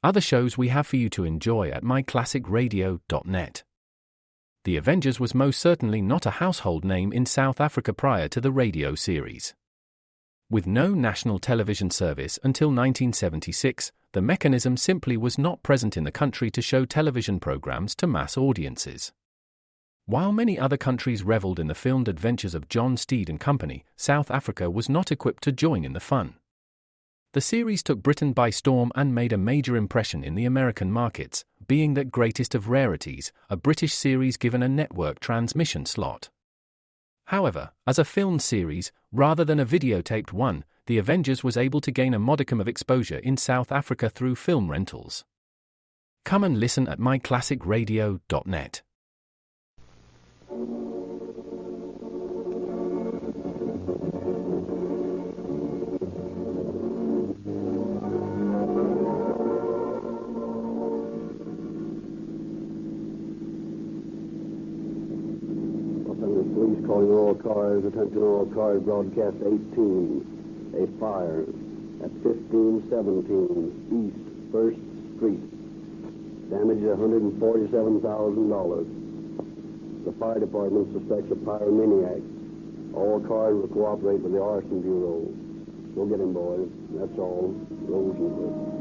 Other shows we have for you to enjoy at myclassicradio.net. The Avengers was most certainly not a household name in South Africa prior to the radio series. With no national television service until 1976, the mechanism simply was not present in the country to show television programs to mass audiences. While many other countries reveled in the filmed adventures of John Steed and company, South Africa was not equipped to join in the fun. The series took Britain by storm and made a major impression in the American markets, being that greatest of rarities, a British series given a network transmission slot. However, as a filmed series, rather than a videotaped one, The Avengers was able to gain a modicum of exposure in South Africa through film rentals. Come and listen at myclassicradio.net. Police calling all cars, attention all cars, broadcast 18. A fire at 1517 East 1st Street. Damage $147,000. The fire department suspects a pyromaniac. All cars will cooperate with the Arson Bureau. Go get him, boys. That's all. Rosenberg.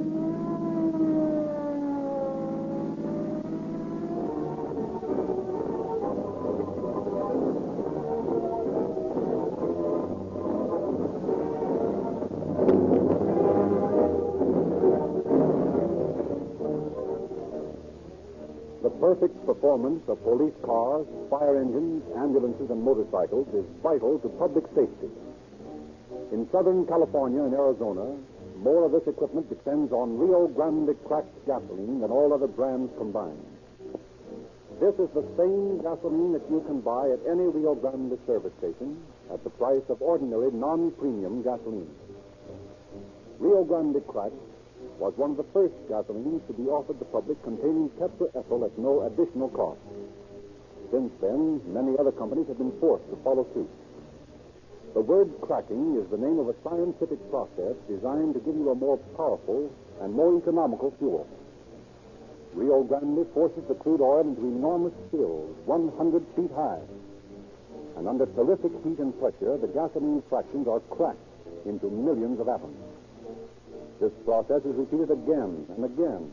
Perfect performance of police cars, fire engines, ambulances, and motorcycles is vital to public safety. In Southern California and Arizona, more of this equipment depends on Rio Grande cracked gasoline than all other brands combined. This is the same gasoline that you can buy at any Rio Grande service station at the price of ordinary non-premium gasoline. Rio Grande cracked was one of the first gasolines to be offered the public containing tetraethyl at no additional cost. Since then, many other companies have been forced to follow suit. The word cracking is the name of a scientific process designed to give you a more powerful and more economical fuel. Rio Grande forces the crude oil into enormous spills, 100 feet high. And under terrific heat and pressure, the gasoline fractions are cracked into millions of atoms. This process is repeated again and again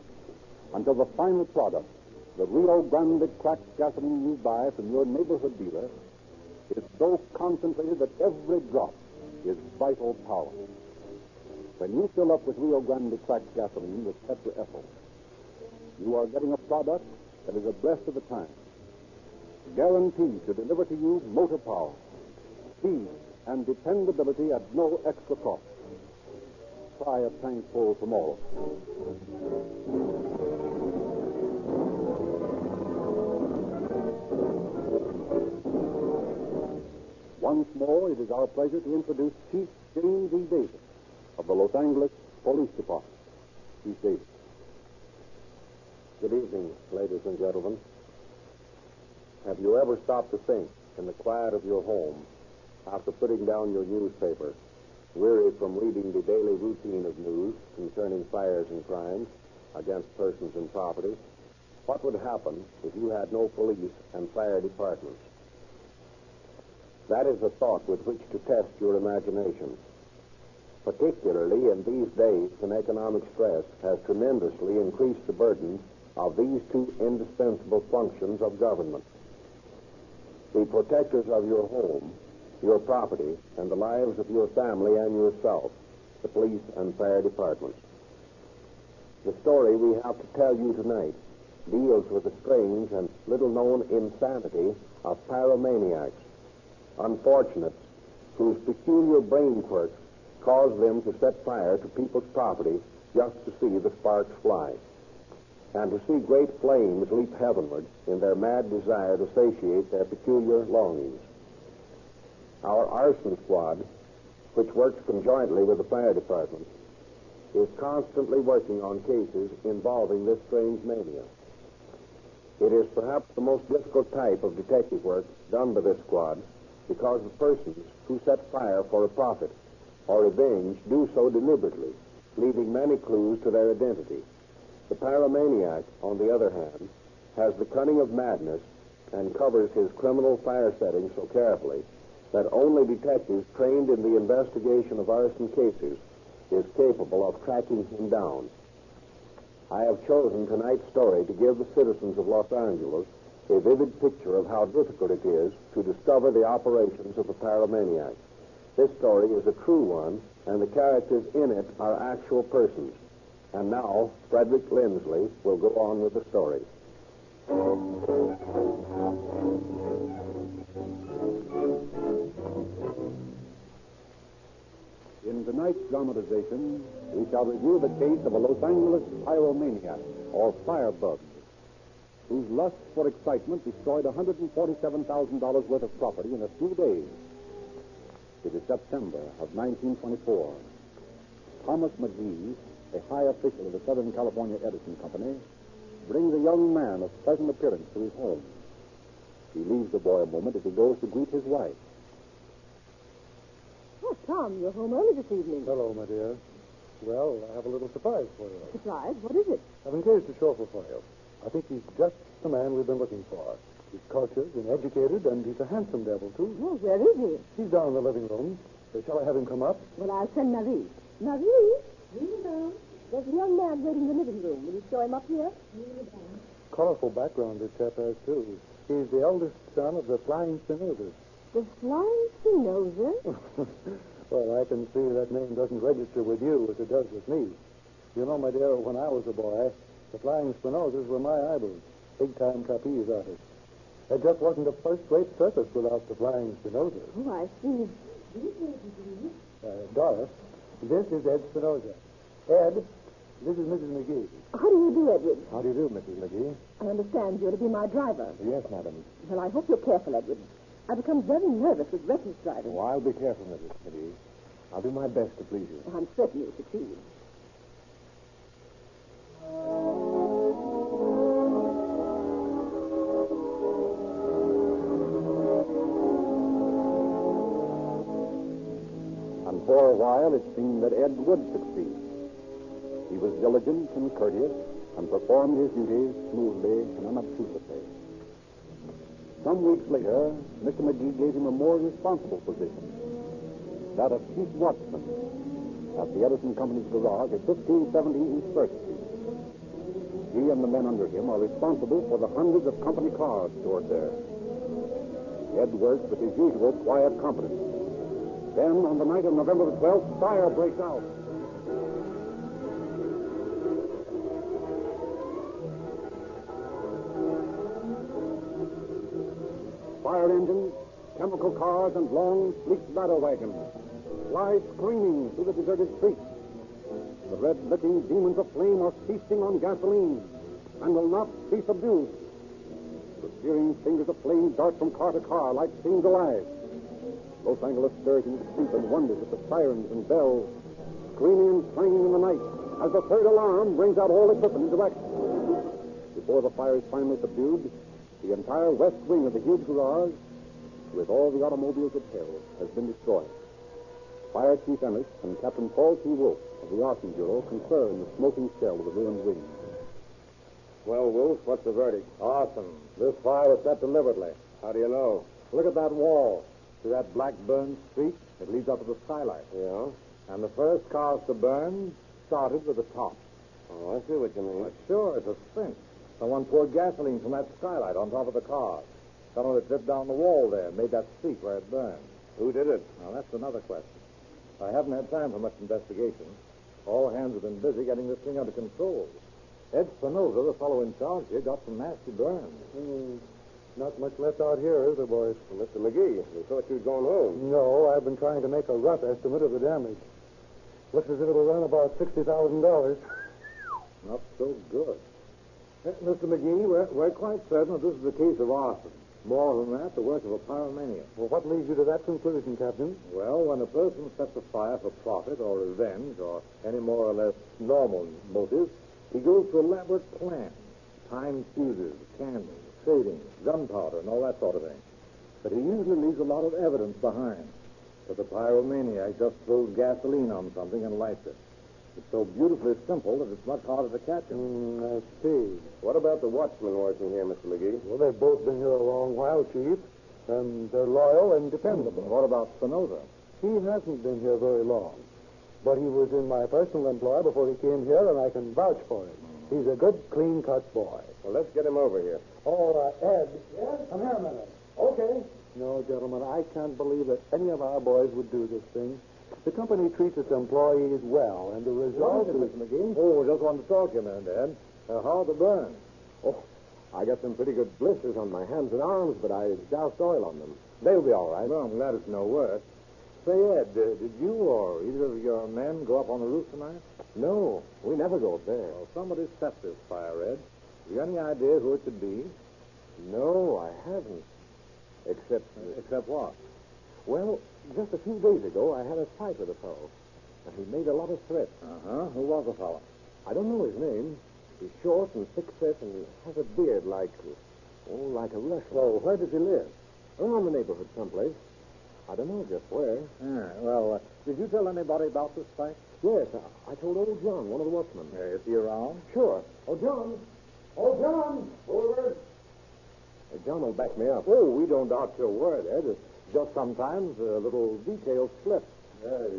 until the final product, the Rio Grande cracked gasoline you buy from your neighborhood dealer, is so concentrated that every drop is vital power. When you fill up with Rio Grande cracked gasoline with tetraethyl, you are getting a product that is abreast of the time, guaranteed to deliver to you motor power, speed, and dependability at no extra cost. Try a tank full tomorrow. Once more, it is our pleasure to introduce Chief James E. Davis of the Los Angeles Police Department. Chief Davis. Good evening, ladies and gentlemen. Have you ever stopped to think, in the quiet of your home, after putting down your newspaper, weary from reading the daily routine of news concerning fires and crimes against persons and property, what would happen if you had no police and fire departments? That is a thought with which to test your imagination. Particularly in these days when economic stress has tremendously increased the burden of these two indispensable functions of government. The protectors of your home, your property, and the lives of your family and yourself, the police and fire departments. The story we have to tell you tonight deals with the strange and little-known insanity of pyromaniacs, unfortunates whose peculiar brain quirks cause them to set fire to people's property just to see the sparks fly, and to see great flames leap heavenward in their mad desire to satiate their peculiar longings. Our arson squad, which works conjointly with the fire department, is constantly working on cases involving this strange mania. It is perhaps the most difficult type of detective work done by this squad because the persons who set fire for a profit or revenge do so deliberately, leaving many clues to their identity. The pyromaniac, on the other hand, has the cunning of madness and covers his criminal fire settings so carefully that only detectives trained in the investigation of arson cases is capable of tracking him down. I have chosen tonight's story to give the citizens of Los Angeles a vivid picture of how difficult it is to discover the operations of the pyromaniac. This story is a true one, and the characters in it are actual persons. And now, Frederick Lindsley will go on with the story. In tonight's dramatization, we shall review the case of a Los Angeles pyromaniac, or firebug, whose lust for excitement destroyed $147,000 worth of property in a few days. It is September of 1924. Thomas McGee, a high official of the Southern California Edison Company, brings a young man of pleasant appearance to his home. He leaves the boy a moment as he goes to greet his wife. Oh, Tom, you're home early this evening. Hello, my dear. Well, I have a little surprise for you. Surprise? What is it? I've engaged a chauffeur for you. I think he's just the man we've been looking for. He's cultured and educated, and he's a handsome devil, too. Oh, where is he? He's down in the living room. Shall I have him come up? Well, I'll send Marie. Marie? Hello. There's a young man waiting in the living room. Will you show him up here? Colorful background this chap has, too. He's the eldest son of the flying Spinozas. The flying Spinoza? Well, I can see that name doesn't register with you as it does with me. You know, my dear, when I was a boy, the flying Spinozas were my idols, big-time trapeze artists. There just wasn't a first-rate circus without the flying Spinozas. Oh, I see. Doris, this is Ed Spinoza. Ed, this is Mrs. McGee. How do you do, Edward? How do you do, Mrs. McGee? I understand you're to be my driver. Yes, madam. Well, I hope you're careful, Edward. I become very nervous with reckless driving. Oh, I'll be careful, Mrs. McGee. I'll do my best to please you. I'm certain you'll succeed. And for a while, it seemed that Ed would succeed. He was diligent and courteous and performed his duties smoothly and unobtrusively. Some weeks later, Mr. McGee gave him a more responsible position, that of chief watchman at the Edison Company's garage at 1570 East First Street. He and the men under him are responsible for the hundreds of company cars stored there. Ed works with his usual quiet competence. Then, on the night of November the 12th, fire breaks out. Fire engines, chemical cars, and long, sleek ladder wagons fly screaming through the deserted streets. The red-licking demons of flame are feasting on gasoline and will not be subdued. The searing fingers of flame dart from car to car like things alive. Los Angeles stirs into sleep and wonders at the sirens and bells, screaming and clanging in the night as the third alarm brings out all equipment into action. Before the fire is finally subdued, the entire west wing of the huge garage, with all the automobiles it held, has been destroyed. Fire Chief Ennis and Captain Paul T. Wolf of the Arson Bureau concur in the smoking shell of the ruined wing. Well, Wolf, what's the verdict? Awesome. This fire was set deliberately. How do you know? Look at that wall. See that black burned streak? It leads up to the skylight. Yeah? And the first cars to burn started with the top. Oh, I see what you mean. Well, sure, it's a cinch. Someone poured gasoline from that skylight on top of the car. Someone had dripped down the wall there and made that streak where it burned. Who did it? Now, that's another question. I haven't had time for much investigation. All hands have been busy getting this thing under control. Ed Spinoza, the fellow in charge here, got some nasty burns. Not much left out here, is there, boys? Well, Mr. McGee, we thought you'd gone home. No, I've been trying to make a rough estimate of the damage. Looks as if it'll run about $60,000. Not so good. Mr. McGee, we're quite certain that this is a case of arson. More than that, the work of a pyromaniac. Well, what leads you to that conclusion, Captain? Well, when a person sets a fire for profit or revenge or any more or less normal motive, he goes to elaborate plans, timed fuses, candles, shading, gunpowder, and all that sort of thing. But he usually leaves a lot of evidence behind. But the pyromaniac just throws gasoline on something and lights it. It's so beautifully simple that it's much harder to catch him. I see. What about the watchmen working here, Mr. McGee? Well, they've both been here a long while, Chief, and they're loyal and dependable. What about Spinoza? He hasn't been here very long, but he was in my personal employ before he came here, and I can vouch for him. He's a good, clean-cut boy. Well, let's get him over here. Oh, Ed. Yes? Come here a minute. Okay. No, gentlemen, I can't believe that any of our boys would do this thing. The company treats its employees well, and the result is... Mr. McGee? Oh, just wanted to talk to you a minute, Dad. How are the burns? Oh, I got some pretty good blisters on my hands and arms, but I doused oil on them. They'll be all right. Well, I'm glad it's no worse. Say, Ed, did you or either of your men go up on the roof tonight? No, we never go up there. Well, somebody set this fire, Ed. You got any idea who it could be? No, I haven't. Except what? Well, just a few days ago, I had a fight with a fellow, and he made a lot of threats. Uh-huh. Who was the fellow? I don't know his name. He's short and thick-set and has a beard like a Russian. Well, where does he live? Around the neighborhood someplace. I don't know just where. Well, did you tell anybody about this fight? Yes, I told old John, one of the watchmen. Is he around? Sure. Oh, John! Oh, John! Over. John will back me up. Oh, we don't doubt your word, Ed. It's just sometimes a little detail slips.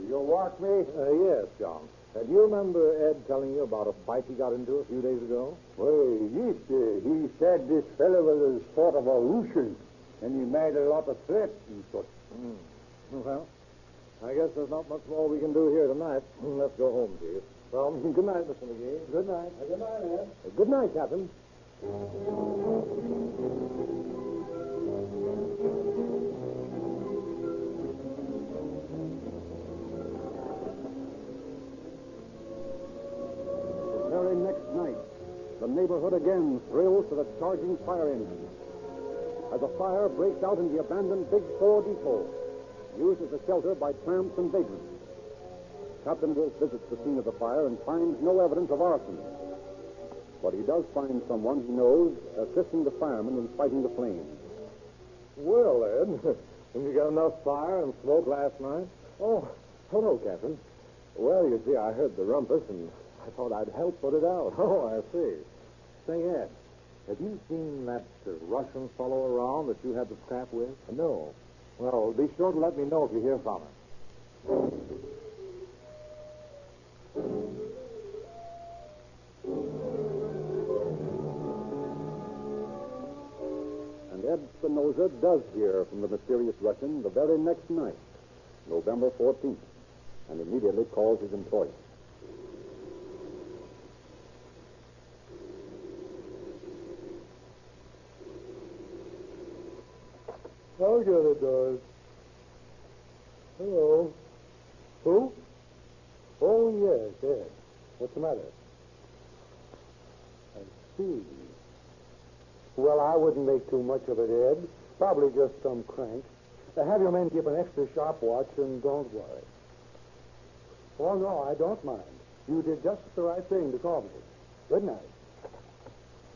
You'll watch me? Yes, John. Do you remember Ed telling you about a fight he got into a few days ago? Well, yes, he said this fellow was a sort of a Russian, and he made a lot of threats and such. Well, I guess there's not much more we can do here tonight. Let's go home, Chief. Well, good night, Mr. McGee. Good night. Good night, Ed. Good night, Captain. The very next night, the neighborhood again thrills to the charging fire engine. As a fire breaks out in the abandoned Big Four depot, used as a shelter by tramps and vagrants. Captain Wolf visits the scene of the fire and finds no evidence of arson. But he does find someone he knows assisting the firemen in fighting the flames. Well, Ed, you got enough fire and smoke last night? Oh, hello, Captain. Well, you see, I heard the rumpus, and I thought I'd help put it out. Oh, I see. Say, Ed, have you seen that Russian fellow around that you had the scrap with? No. Well, be sure to let me know if you hear from him. And Ed Spinoza does hear from the mysterious Russian the very next night, November 14th, and immediately calls his employer. I'll get it, does. Hello. Who? Oh, yes, Ed. What's the matter? I see. Well, I wouldn't make too much of it, Ed. Probably just some crank. Have your men keep an extra sharp watch, and don't worry. Oh, no, I don't mind. You did just the right thing to call me. Good night.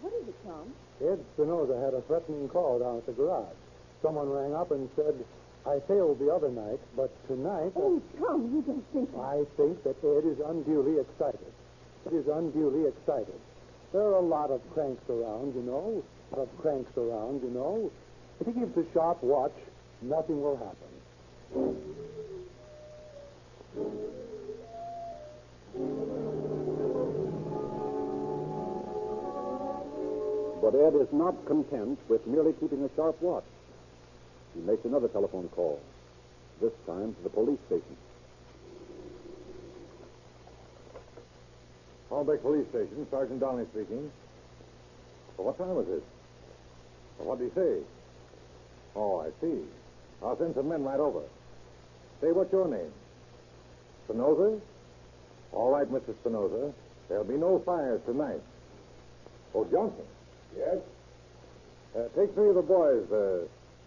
What is it, Tom? Ed Spinoza had a threatening call down at the garage. Someone rang up and said, I failed the other night, but tonight... Oh, Tom, you don't think... I think that Ed is unduly excited. Ed is unduly excited. There are a lot of cranks around, you know. If he keeps a sharp watch, nothing will happen. But Ed is not content with merely keeping a sharp watch. He makes another telephone call, this time to the police station. Holbeck Police Station, Sergeant Downey speaking. Well, what time is it? Well, what did he say? Oh, I see. I'll send some men right over. Say, what's your name? Spinoza? All right, Mr. Spinoza. There'll be no fires tonight. Oh, Johnson. Yes? Take 3 of the boys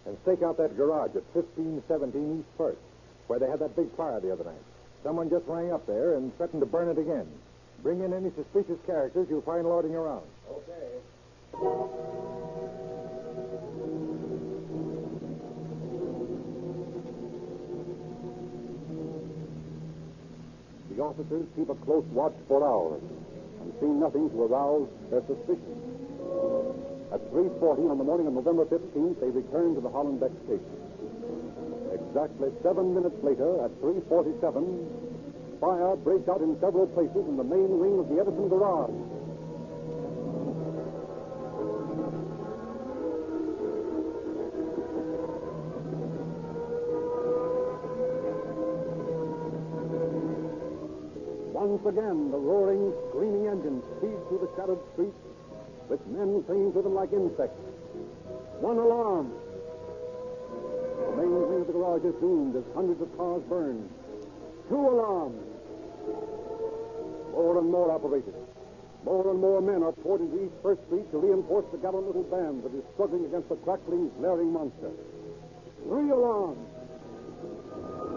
and stake out that garage at 1517 East First, where they had that big fire the other night. Someone just rang up there and threatened to burn it again. Bring in any suspicious characters you'll find lording around. Okay. The officers keep a close watch for hours and see nothing to arouse their suspicion. At 3:40 on the morning of November 15th, they return to the Hollenbeck station. Exactly 7 minutes later, at 3:47, fire breaks out in several places in the main wing of the Edison garage. Once again, the roaring, screaming engine speeds through the shadowed streets with men clinging to them like insects. One alarm. The main wing of the garage is doomed as hundreds of cars burn. 2 alarms. More and more operators. More and more men are poured into East First Street to reinforce the gallant little band that is struggling against the crackling, glaring monster. 3 alarms.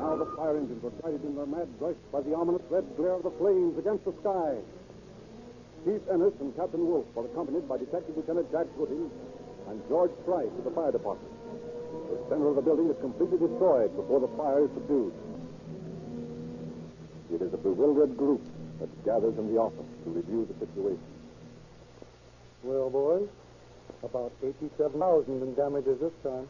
Now the fire engines are guided in their mad rush by the ominous red glare of the flames against the sky. Chief Ennis and Captain Wolf are accompanied by Detective Lieutenant Jack Gooding and George Price of the fire department. The center of the building is completely destroyed before the fire is subdued. It is a bewildered group that gathers in the office to review the situation. Well, boys, about 87,000 in damages this time.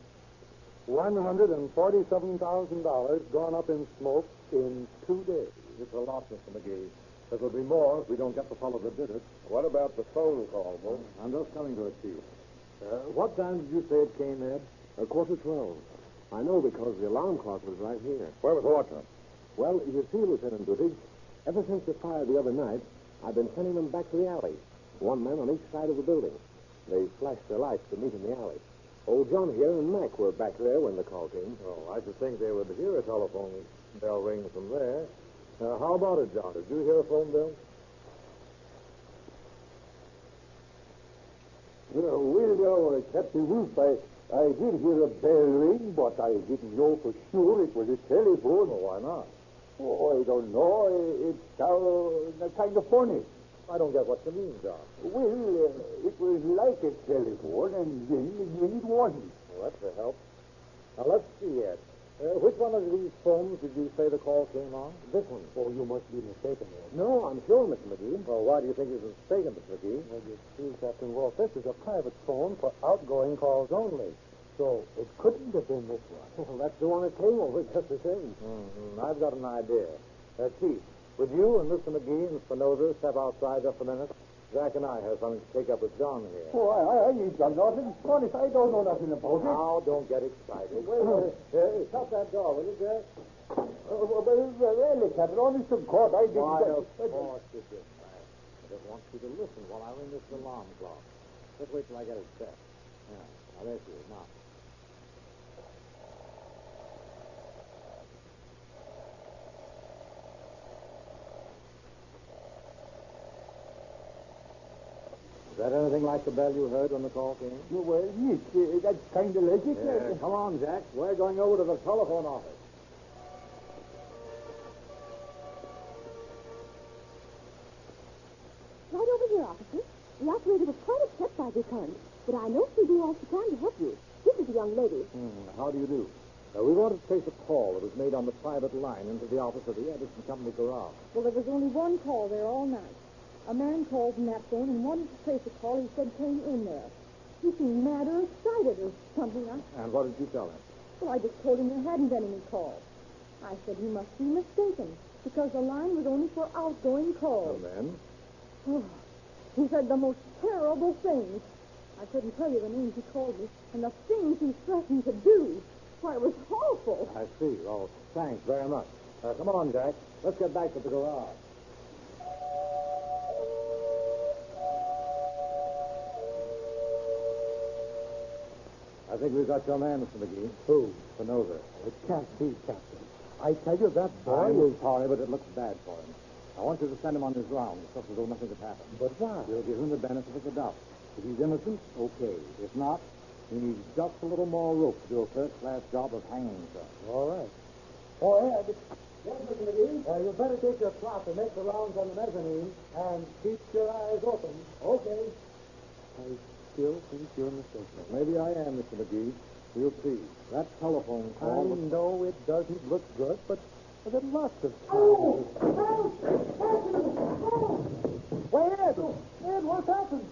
$147,000 gone up in smoke in 2 days. It's a lot, Mr. McGee. It will be more if we don't get the fellow that did it. What about the phone call, Wolf? I'm just coming to it, Chief. What time did you say it came, Ed? 12:15. I know because the alarm clock was right here. Where was the watchman? Well, you see, Lieutenant Goodrich, ever since the fire the other night, I've been sending them back to the alley. 1 man on each side of the building. They flashed their lights to meet in the alley. Old John here and Mac were back there when the call came. Oh, I should think they would hear a telephone bell ring from there. How about it, John? Did you hear a phone bill? Well, Captain Wolf, I did hear a bell ring, but I didn't know for sure it was a telephone. Well, why not? Oh, I don't know. It sounds kind of funny. I don't get what you mean, John. Well, it was like a telephone, and then again it wasn't. Well, that's a help. Now, let's see, Ed. Which one of these phones did you say the call came on? This one. Oh, you must be mistaken there. No, I'm sure, Mr. McGee. Well, why do you think he was mistaken, Mr. McGee? Well, you see, Captain Wolf, this is a private phone for outgoing calls only. So it couldn't have been this one. Well, that's the one that came over just the same. I've got an idea. Chief, would you and Mr. McGee and Spinoza step outside just a minute? Jack and I have something to take up with John here. Oh, I ain't done nothing. Honest, I don't know nothing about it. Now, don't get excited. Shut that door, will you, Jack? Really, Captain, honest to God, I didn't... Why, of course you did, Mac. I just want you to listen while I ring this alarm clock. Just wait till I get it set. Yeah, now there she is, now. Is that anything like the bell you heard when the call came? Well, yes, that's kind of like it. Yeah, come on, Jack. We're going over to the telephone office. Right over here, officer. The operator was quite upset by the current, but I know she'll do all she can to help you. This is the young lady. How do you do? We want to trace a call that was made on the private line into the office of the Edison Company garage. Well, there was only one call there all night. A man called from that phone and wanted to trace a call he said came in there. He seemed mad or excited or something. And what did you tell him? Well, I just told him there hadn't been any calls. I said he must be mistaken because the line was only for outgoing calls. And then? Oh, he said the most terrible things. I couldn't tell you the names he called me and the things he threatened to do. Why, it was awful. I see. Oh, thanks very much. Come on, Jack. Let's get back to the garage. I think we've got your man, Mr. McGee. Who? Spinoza. It can't be, Captain. I tell you, that boy I'm is... sorry, but it looks bad for him. I want you to send him on his rounds, just as though nothing had happened. But why? We'll give him the benefit of the doubt. If he's innocent, okay. If not, he needs just a little more rope to do a first-class job of hanging himself. All right. Oh, Ed. Yes, Mr. McGee? You better take your plot and make the rounds on the mezzanine and keep your eyes open. Okay. I still think you're mistaken. Maybe I am, Mr. McGee. We'll see. That telephone I call... know it doesn't look good, but But there are lots of Oh! times. Help! Wait, Ed! Ed, what's happened?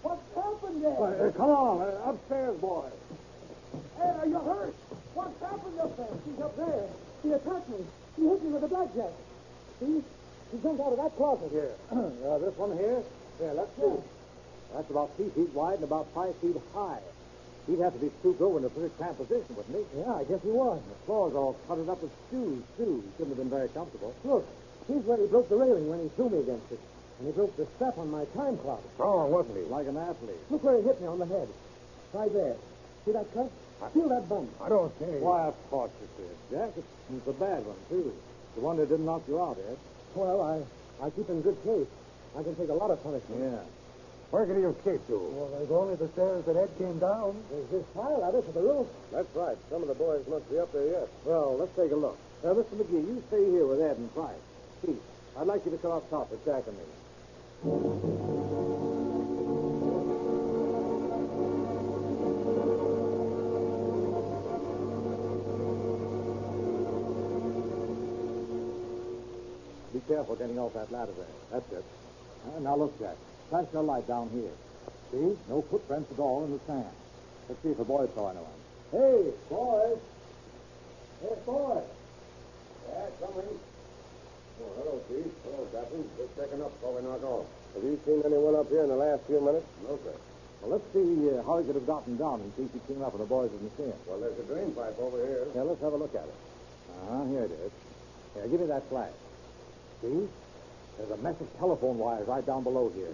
What's happened there? Come on, upstairs, boy. Ed, are you hurt? What's happened up there? She's up there. She attacked me. She hit me with a blackjack. See? She jumped out of that closet. Here. This one here? Yeah, let's see. That's about 3 feet wide and about 5 feet high. He'd have to be stooped over in a pretty cramped position, wouldn't he? Yeah, I guess he was. The floor's all cluttered up with shoes, too. He couldn't have been very comfortable. Look, he's where he broke the railing when he threw me against it. And he broke the strap on my time clock. Strong, wasn't he? Like an athlete. Look where he hit me on the head. Right there. See that cut? Feel that bump. I don't see. Why, of course it is, Jack. It's a bad one, too. The one that didn't knock you out, Ed. Well, I keep in good shape. I can take a lot of punishment. Yeah. Where could he escape to? Well, there's only the stairs that Ed came down. There's this fire ladder to the roof. That's right. Some of the boys must be up there yet. Well, let's take a look. Mr. McGee, you stay here with Ed and Price. Chief, I'd like you to come up top with Jack and me. Be careful getting off that ladder there. That's it. Now look, Jack. Flash your light down here. See? No footprints at all in the sand. Let's see if the boys saw anyone. Hey, boys! Hey, boys! Yeah, coming. Oh, hello, Chief. Hello, Captain. Just checking up before we knock off. Have you seen anyone up here in the last few minutes? No, sir. Well, let's see how he could have gotten down in case he came up and the boys didn't see him. Well, there's a drain pipe over here. Yeah, let's have a look at it. Here it is. Here, give me that flash. See? There's a mess of telephone wires right down below here.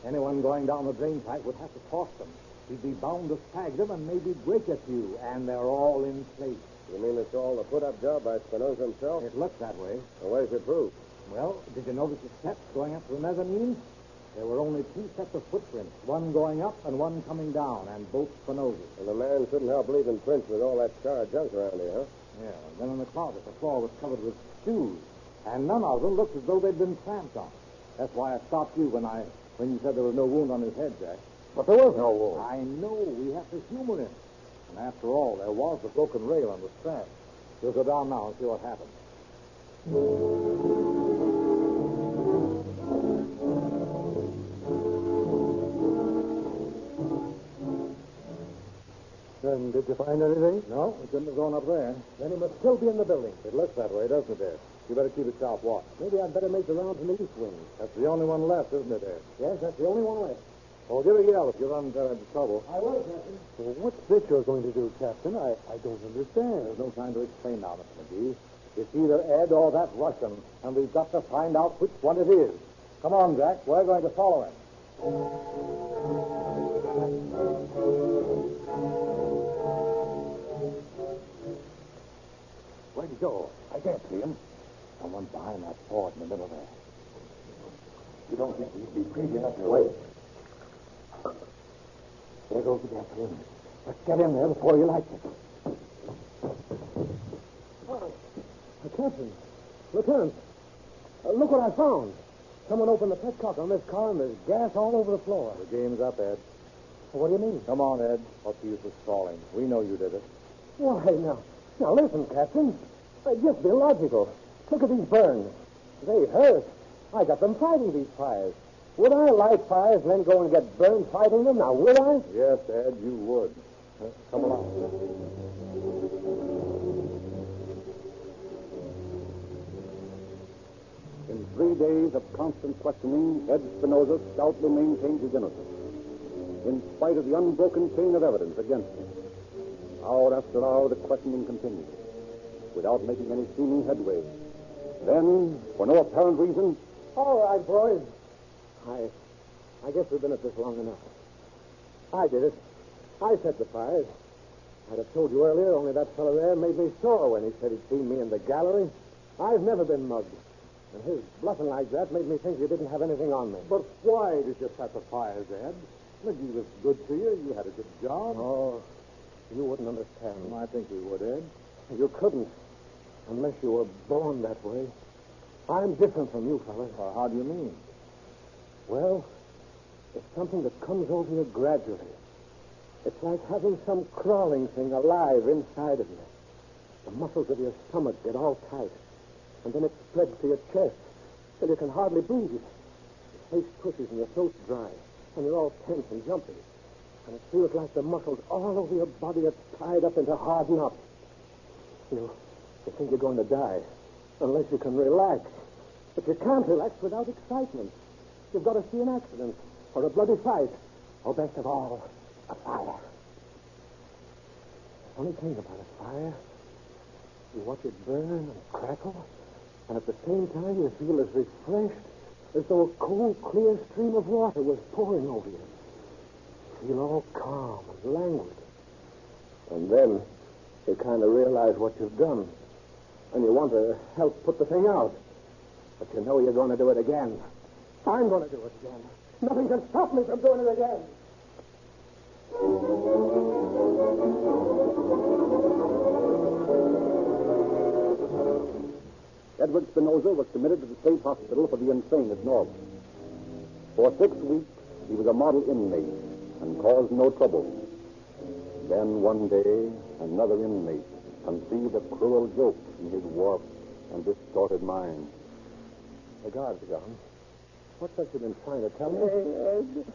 Anyone going down the drain pipe would have to cross them. He'd be bound to snag them and maybe break a few, and they're all in place. You mean it's all a put-up job by Spinoza himself? It looks that way. Well, where's your proof? Well, did you notice the steps going up to the mezzanine? There were only 2 sets of footprints, one going up and one coming down, and both Spinoza's. And the man couldn't help leaving prints with all that charred junk around here, huh? Yeah, and then in the closet, the floor was covered with shoes, and none of them looked as though they'd been tramped on. That's why I stopped you when you said there was no wound on his head, Jack. But there was no wound. I know. We have to humor him. And after all, there was a broken rail on the strap. We'll go down now and see what happens. And did you find anything? No, we couldn't have gone up there. Then he must still be in the building. It looks that way, doesn't it, Ed? You better keep it sharp watch. Maybe I'd better make the round from the east wing. That's the only one left, isn't it, Ed? Yes, that's the only one left. Well, give a yell if you run into trouble. I will, Captain. Well, what's this you're going to do, Captain? I don't understand. There's no time to explain now, Mr. McGee. It's either Ed or that Russian, and we've got to find out which one it is. Come on, Jack. We're going to follow him. Where'd he go? I can't see him. Someone behind that board in the middle there. You don't think he'd be crazy enough to wait? There goes the gasoline. Let's get in there before he lights it. Oh, Captain, Lieutenant, look what I found. Someone opened the petcock on this car, and there's gas all over the floor. The game's up, Ed. What do you mean? Come on, Ed. What's the use of stalling? We know you did it. Why, now listen, Captain. Just be logical. Look at these burns. They hurt. I got them fighting these fires. Would I light fires and then go and get burned fighting them? Now, would I? Yes, Ed, you would. Come along. In 3 days of constant questioning, Ed Spinoza stoutly maintained his innocence, in spite of the unbroken chain of evidence against him. Hour after hour, the questioning continued, without making any seeming headway. Then, for no apparent reason... All right, boys. I guess we've been at this long enough. I did it. I set the fires. I'd have told you earlier, only that fellow there made me sore when he said he'd seen me in the gallery. I've never been mugged. And his bluffing like that made me think you didn't have anything on me. But why did you set the fires, Ed? McGee was good to you. You had a good job. Oh, you wouldn't understand. I think we would, Ed. You couldn't, unless you were born that way. I'm different from you fellas. How do you mean? Well, it's something that comes over you gradually. It's like having some crawling thing alive inside of you. The muscles of your stomach get all tight. and then it spreads to your chest till you can hardly breathe. Your face twitches and your throat's dry, and you're all tense and jumpy. And it feels like the muscles all over your body are tied up into hard knots. You think you're going to die, unless you can relax. But you can't relax without excitement. You've got to see an accident, or a bloody fight, or best of all, a fire. The funny thing about a fire, you watch it burn and crackle, and at the same time you feel as refreshed as though a cold, clear stream of water was pouring over you. You feel all calm and languid. And then you kind of realize what you've done, and you want to help put the thing out. But you know you're going to do it again. I'm going to do it again. Nothing can stop me from doing it again. Edward Spinoza was committed to the state hospital for the insane at Norway. For 6 weeks, he was a model inmate and caused no trouble. Then one day, another inmate conceived a cruel joke in his warped and distorted mind. The guards are gone. What's that you've been trying to tell me? Ed,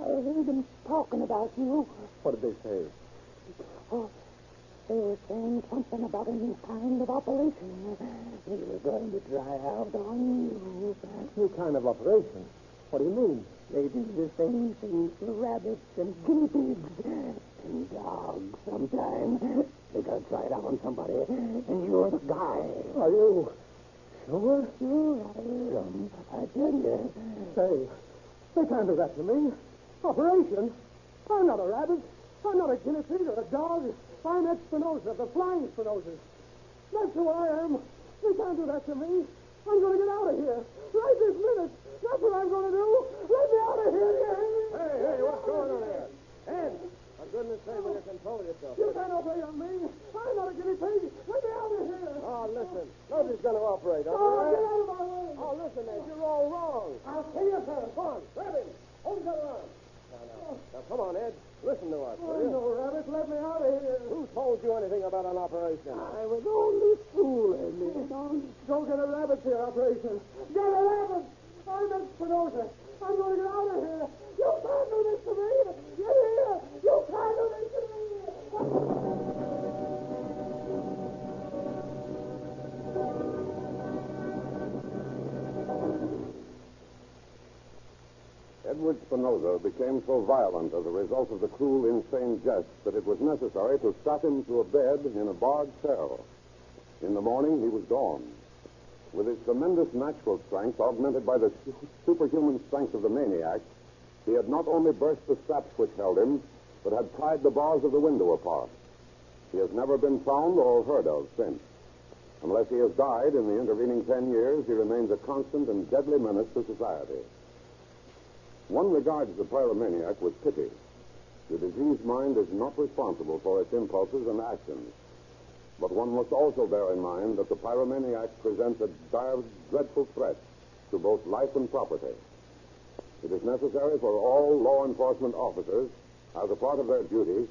I heard them talking about you. What did they say? Oh, they were saying something about a new kind of operation. They were going to try out on you. New kind of operation? What do you mean? They do the same things to rabbits and guinea pigs and dogs sometimes. They're going to try it out on somebody, and you're the guy. Are you sure? Sure, I am. I tell you. Say, they can't do that to me. Operation? I'm not a rabbit. I'm not a guinea pig or a dog. I'm Ed Spinoza, the flying Spinoza. That's who I am. They can't do that to me. I'm going to get out of here. Right this minute. That's what I'm going to do. Let me out of here. Hey, what's going on here? Ed, for goodness sake, will you control yourself? You can't operate on me. I'm not a guinea pig. Let me out of here. Oh, listen. Nobody's going to operate on Oh, you. get out of my way. Oh, listen, Ed, you're all wrong. I'll kill you first. Come on, grab him. Hold each other on. Now, come on, Ed. Listen to us, will you? No, rabbit, let me out of here. Who told you anything about an operation? I was only fooling you. Go get a rabbit for your operation. Get a rabbit. I'm Ed Spinoza. I'm going to get out of here. You can't do this to me. Get here. You can't do this to me. Edward Spinoza became so violent as a result of the cruel, insane jest that it was necessary to strap him to a bed in a barred cell. In the morning, he was gone. With his tremendous natural strength, augmented by the superhuman strength of the maniac, he had not only burst the straps which held him, but had pried the bars of the window apart. He has never been found or heard of since. Unless he has died in the intervening 10 years, he remains a constant and deadly menace to society. One regards the pyromaniac with pity. The diseased mind is not responsible for its impulses and actions. But one must also bear in mind that the pyromaniac presents a dreadful threat to both life and property. It is necessary for all law enforcement officers, as a part of their duty,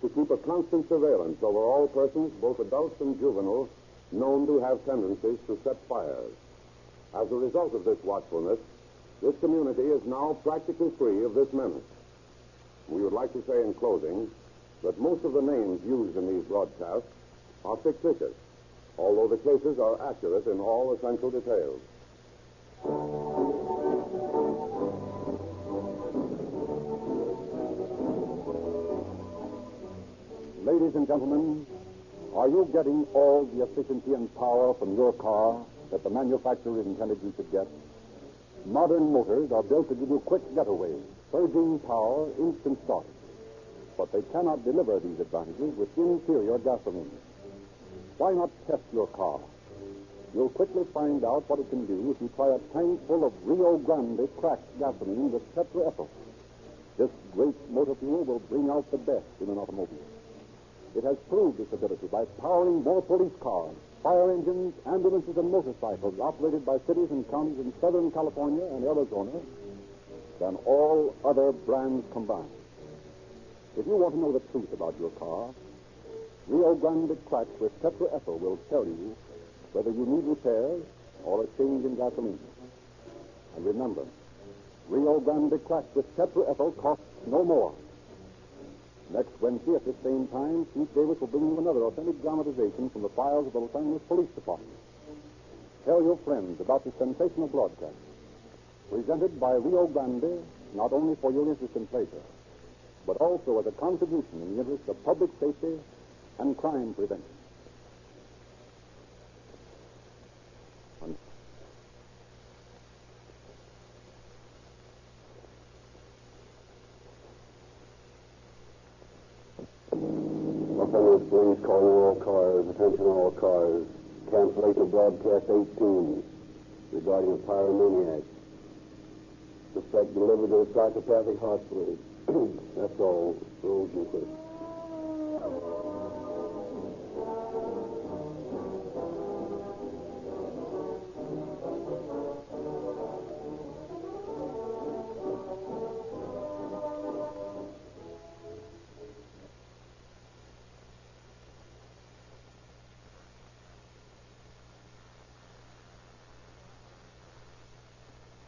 to keep a constant surveillance over all persons, both adults and juveniles, known to have tendencies to set fires. As a result of this watchfulness, this community is now practically free of this menace. We would like to say in closing that most of the names used in these broadcasts are fictitious, although the cases are accurate in all essential details. Ladies and gentlemen, are you getting all the efficiency and power from your car that the manufacturer intended you should get? Modern motors are built to give you quick getaways, surging power, instant start. But they cannot deliver these advantages with inferior gasoline. Why not test your car? You'll quickly find out what it can do if you try a tank full of Rio Grande cracked gasoline with tetraethyl. This great motor fuel will bring out the best in an automobile. It has proved its ability by powering more police cars, fire engines, ambulances, and motorcycles operated by cities and counties in Southern California and Arizona than all other brands combined. If you want to know the truth about your car, Rio Grande cracked with tetraethyl will tell you whether you need repairs or a change in gasoline. And remember, Rio Grande cracked with tetraethyl costs no more. Next Wednesday at the same time, Chief Davis will bring you another authentic dramatization from the files of the Los Angeles Police Department. Tell your friends about the sensational broadcast, presented by Rio Grande, not only for your interest and pleasure, but also as a contribution in the interest of public safety and crime prevention. Los Angeles Police calling all cars, attention all cars. Cancellation of broadcast 18 regarding a pyromaniac. Suspect delivered to a psychopathic hospital. That's all. Rules and quit.